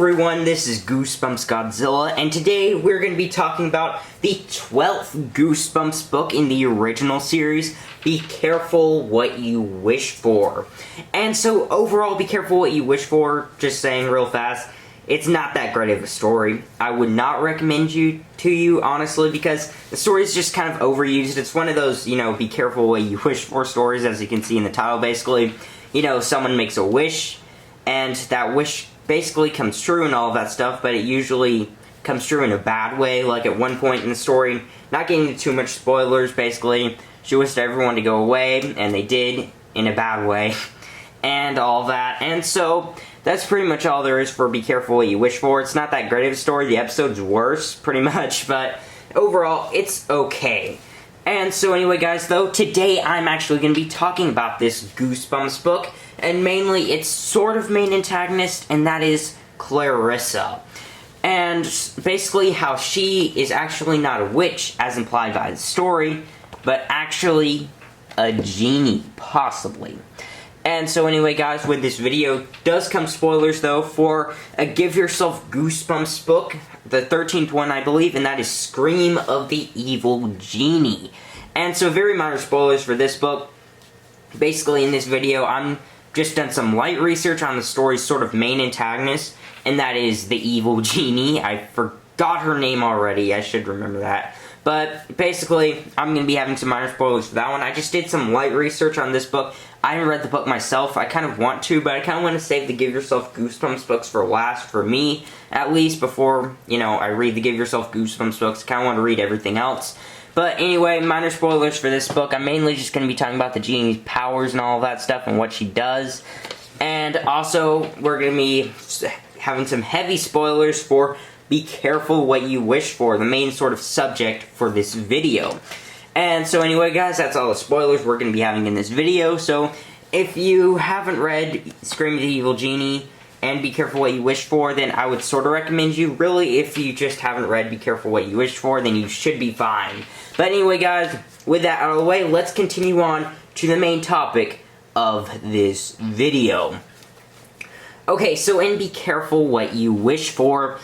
everyone, this is Goosebumps Godzilla, and today we're going to be talking about the 12th Goosebumps book in the original series, Be Careful What You Wish For. And so, overall, Be Careful What You Wish For, just saying real fast, it's not that great of a story. I would not recommend to you, honestly, because the story is just kind of overused. It's one of those, be careful what you wish for stories, as you can see in the title, basically. Someone makes a wish, and that wish basically comes true and all of that stuff, but it usually comes true in a bad way. Like at one point in the story, not getting into too much spoilers, basically, she wished everyone to go away, and they did in a bad way, and all that. And so that's pretty much all there is for Be Careful What You Wish For. It's not that great of a story. The episode's worse, pretty much, but overall, it's okay. And so anyway, guys, though, today I'm actually going to be talking about this Goosebumps book, and mainly its sort of main antagonist, and that is Clarissa. And basically how she is actually not a witch, as implied by the story, but actually a genie, possibly. And so anyway, guys, with this video does come spoilers, though, for a Give Yourself Goosebumps book, the 13th one, I believe, and that is Scream of the Evil Genie. And so very minor spoilers for this book. Basically, in this video, I'm just done some light research on the story's sort of main antagonist, and that is the Evil Genie. I forgot her name already. I should remember that. But basically, I'm going to be having some minor spoilers for that one. I just did some light research on this book. I haven't read the book myself. I kind of want to, but I kind of want to save the Give Yourself Goosebumps books for last, for me, at least, before, I read the Give Yourself Goosebumps books. I kind of want to read everything else. But anyway, minor spoilers for this book. I'm mainly just going to be talking about the genie's powers and all of that stuff and what she does. And also, we're going to be having some heavy spoilers for Be Careful What You Wish For, the main sort of subject for this video. And so anyway, guys, that's all the spoilers we're going to be having in this video. So if you haven't read Scream of the Evil Genie and Be Careful What You Wish For, then I would sort of recommend you. Really, if you just haven't read Be Careful What You Wish For, then you should be fine. But anyway, guys, with that out of the way, let's continue on to the main topic of this video. Okay, so in Be Careful What You Wish For,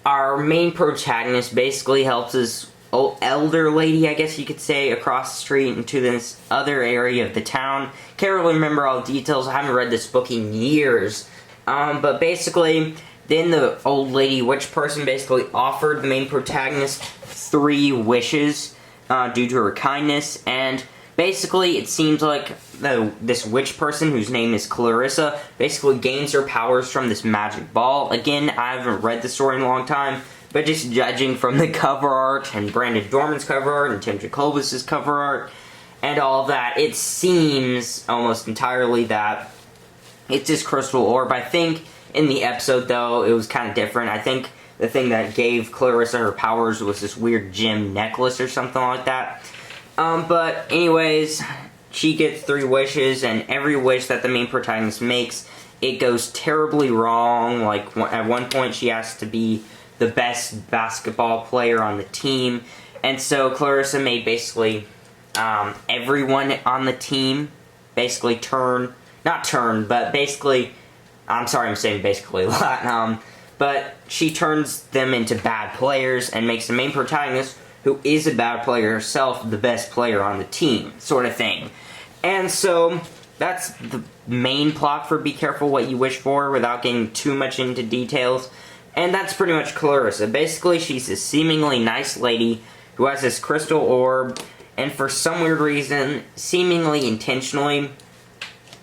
our main protagonist basically helps this elder lady, I guess you could say, across the street into this other area of the town. Can't really remember all the details. I haven't read this book in years. But basically, then the old lady witch person basically offered the main protagonist 3 wishes due to her kindness. And basically, it seems like this witch person, whose name is Clarissa, basically gains her powers from this magic ball. Again, I haven't read the story in a long time, but just judging from the cover art, and Brandon Dorman's cover art, and Tim Jacobus' cover art, and all that, it seems almost entirely that it's this crystal orb. I think in the episode, though, it was kind of different. I think the thing that gave Clarissa her powers was this weird gem necklace or something like that. But anyways, she gets 3 wishes, and every wish that the main protagonist makes, it goes terribly wrong. Like, at one point, she has to be the best basketball player on the team, and so Clarissa made basically everyone on the team basically I'm sorry, I'm saying basically a lot, but she turns them into bad players and makes the main protagonist, who is a bad player herself, the best player on the team, sort of thing. And so that's the main plot for Be Careful What You Wish For, without getting too much into details. And that's pretty much Clarissa. Basically, she's a seemingly nice lady who has this crystal orb, and for some weird reason, seemingly intentionally,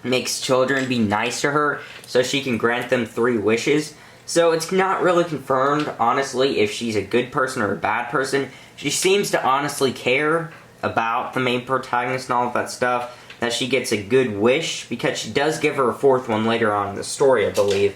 makes children be nice to her so she can grant them 3 wishes. So it's not really confirmed, honestly, if she's a good person or a bad person. She seems to honestly care about the main protagonist and all of that stuff, that she gets a good wish, because she does give her a 4th one later on in the story, I believe.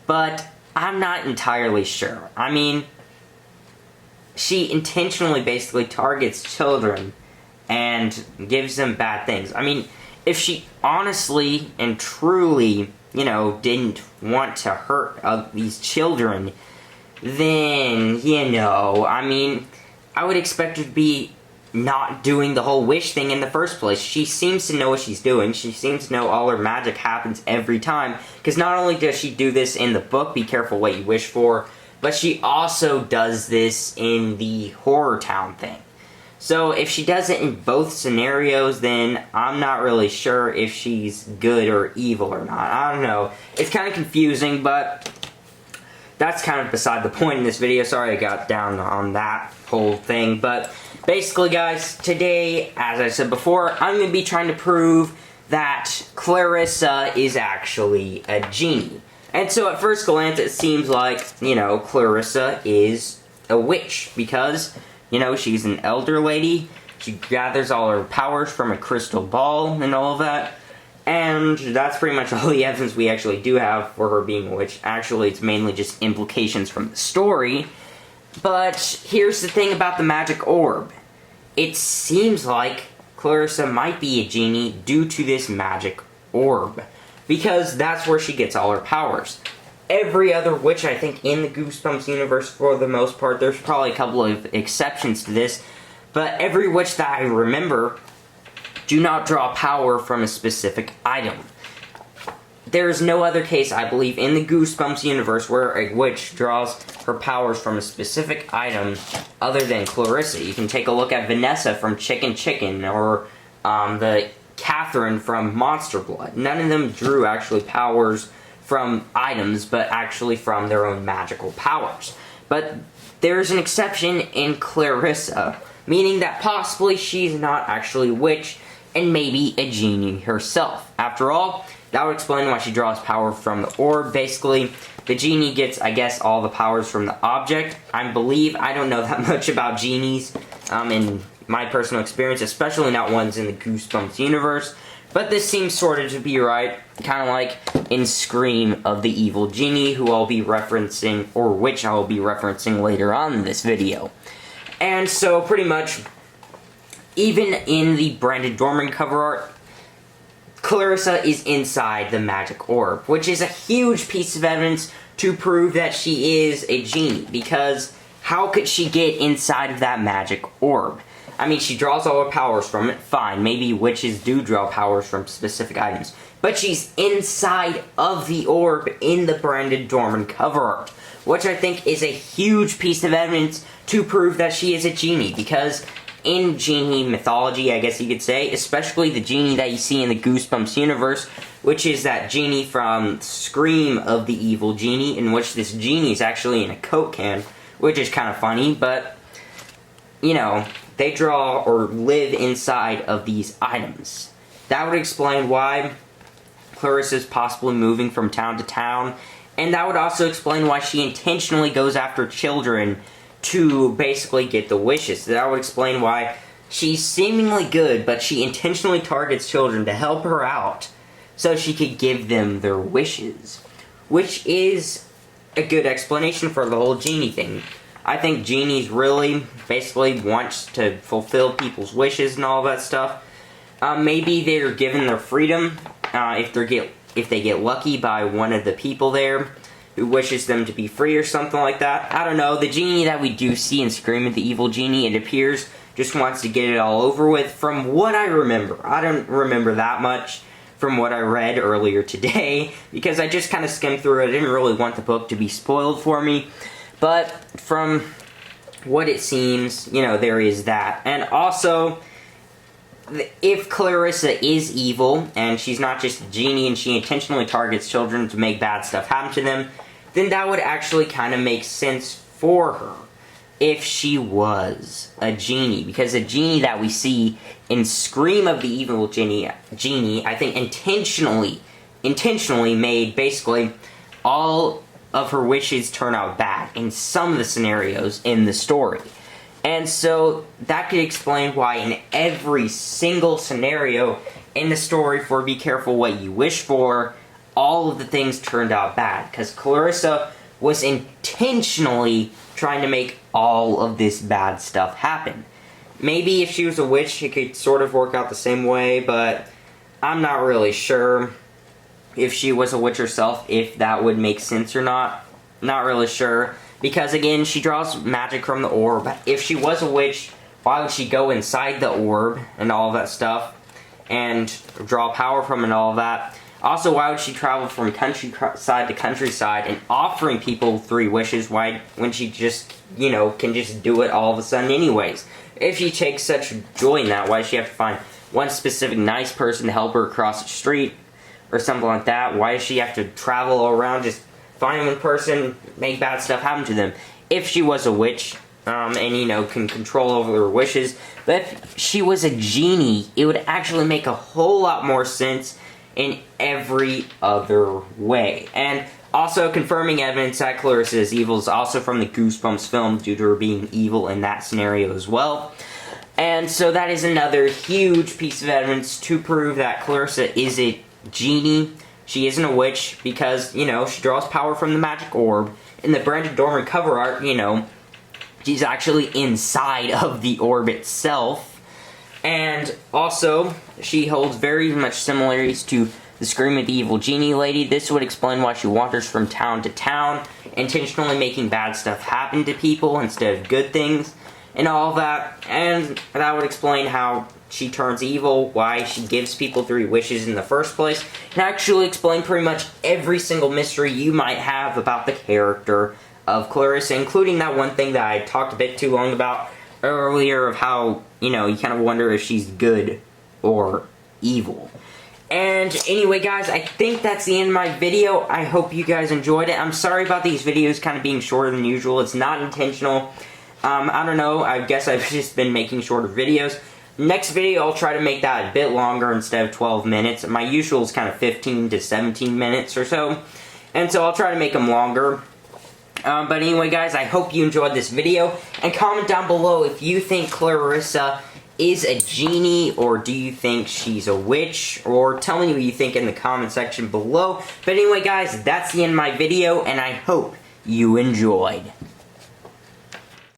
But I'm not entirely sure. I mean, she intentionally basically targets children and gives them bad things. I mean, if she honestly and truly, didn't want to hurt these children, then, I mean, I would expect her to be not doing the whole wish thing in the first place. She seems to know what she's doing. She seems to know all her magic happens every time. Because not only does she do this in the book, Be Careful What You Wish For, but she also does this in the Horror Town thing. So if she does it in both scenarios, then I'm not really sure if she's good or evil or not. I don't know. It's kind of confusing, but that's kind of beside the point in this video. Sorry I got down on that whole thing, but basically, guys, today, as I said before, I'm going to be trying to prove that Clarissa is actually a genie. And so at first glance, it seems like, you know, Clarissa is a witch because, you know, she's an elder lady. She gathers all her powers from a crystal ball and all of that. And that's pretty much all the evidence we actually do have for her being a witch. Actually, it's mainly just implications from the story. But here's the thing about the magic orb. It seems like Clarissa might be a genie due to this magic orb. Because that's where she gets all her powers. Every other witch, I think, in the Goosebumps universe, for the most part, there's probably a couple of exceptions to this, but every witch that I remember do not draw power from a specific item. There is no other case, I believe, in the Goosebumps universe where a witch draws her powers from a specific item other than Clarissa. You can take a look at Vanessa from Chicken, or the Catherine from Monster Blood. None of them drew actually powers from items, but actually from their own magical powers. But there's an exception in Clarissa, meaning that possibly she's not actually a witch, and maybe a genie herself. After all, that would explain why she draws power from the orb. Basically, the genie gets, I guess, all the powers from the object. I don't know that much about genies in my personal experience, especially not ones in the Goosebumps universe. But this seems sort of to be right, kind of like in Scream of the Evil Genie, who I'll be referencing, or which I'll be referencing later on in this video. And so, pretty much, even in the Brandon Dorman cover art, Clarissa is inside the magic orb, which is a huge piece of evidence to prove that she is a genie, because how could she get inside of that magic orb? I mean, she draws all her powers from it, fine. Maybe witches do draw powers from specific items. But she's inside of the orb in the Brandon Dorman cover art, which I think is a huge piece of evidence to prove that she is a genie. Because in genie mythology, I guess you could say, especially the genie that you see in the Goosebumps universe, which is that genie from Scream of the Evil Genie, in which this genie is actually in a Coke can, which is kind of funny, but, you know, they draw or live inside of these items. That would explain why Clarissa's possibly moving from town to town, and that would also explain why she intentionally goes after children to basically get the wishes. That would explain why she's seemingly good, but she intentionally targets children to help her out so she could give them their wishes, which is a good explanation for the whole genie thing. I think genies really basically want to fulfill people's wishes and all that stuff. Maybe they're given their freedom if they get lucky by one of the people there who wishes them to be free or something like that. I don't know. The genie that we do see in Scream of the Evil Genie, it appears, just wants to get it all over with. From what I remember, I don't remember that much from what I read earlier today, because I just kind of skimmed through it. I didn't really want the book to be spoiled for me. But from what it seems, you know, there is that. And also, if Clarissa is evil, and she's not just a genie and she intentionally targets children to make bad stuff happen to them, then that would actually kind of make sense for her if she was a genie. Because the genie that we see in Scream of the Evil Genie, I think intentionally made basically all of her wishes turn out bad in some of the scenarios in the story. And so that could explain why in every single scenario in the story for Be Careful What You Wish For, all of the things turned out bad. Because Clarissa was intentionally trying to make all of this bad stuff happen. Maybe if she was a witch, it could sort of work out the same way, but I'm not really sure if she was a witch herself, if that would make sense or not. Not really sure. Because, again, she draws magic from the orb. If she was a witch, why would she go inside the orb and all that stuff and draw power from it and all that? Also, why would she travel from countryside to countryside and offering people 3 wishes? Why, when she just, you know, can just do it all of a sudden anyways? If she takes such joy in that, why does she have to find one specific nice person to help her across the street or something like that? Why does she have to travel around, just find one person, make bad stuff happen to them? If she was a witch, and, you know, can control over her wishes, but if she was a genie, it would actually make a whole lot more sense in every other way. And also, confirming evidence that Clarissa is evil is also from the Goosebumps film, due to her being evil in that scenario as well. And so that is another huge piece of evidence to prove that Clarissa is a genie. She isn't a witch, because, you know, she draws power from the magic orb. In the Brandon Dorman cover art, you know, she's actually inside of the orb itself. And also, she holds very much similarities to the Scream of the Evil Genie Lady. This would explain why she wanders from town to town, intentionally making bad stuff happen to people instead of good things, and all that. And that would explain how she turns evil, why she gives people 3 wishes in the first place, and actually explain pretty much every single mystery you might have about the character of Clarissa, including that one thing that I talked a bit too long about earlier, of how, you know, you kind of wonder if she's good or evil. And anyway, guys, I think that's the end of my video. I hope you guys enjoyed it. I'm sorry about these videos kind of being shorter than usual. It's not intentional. I don't know. I guess I've just been making shorter videos. Next video, I'll try to make that a bit longer instead of 12 minutes. My usual is kind of 15 to 17 minutes or so. And so I'll try to make them longer. But anyway, guys, I hope you enjoyed this video. And comment down below if you think Clarissa is a genie, or do you think she's a witch, or tell me what you think in the comment section below. But anyway, guys, that's the end of my video, and I hope you enjoyed.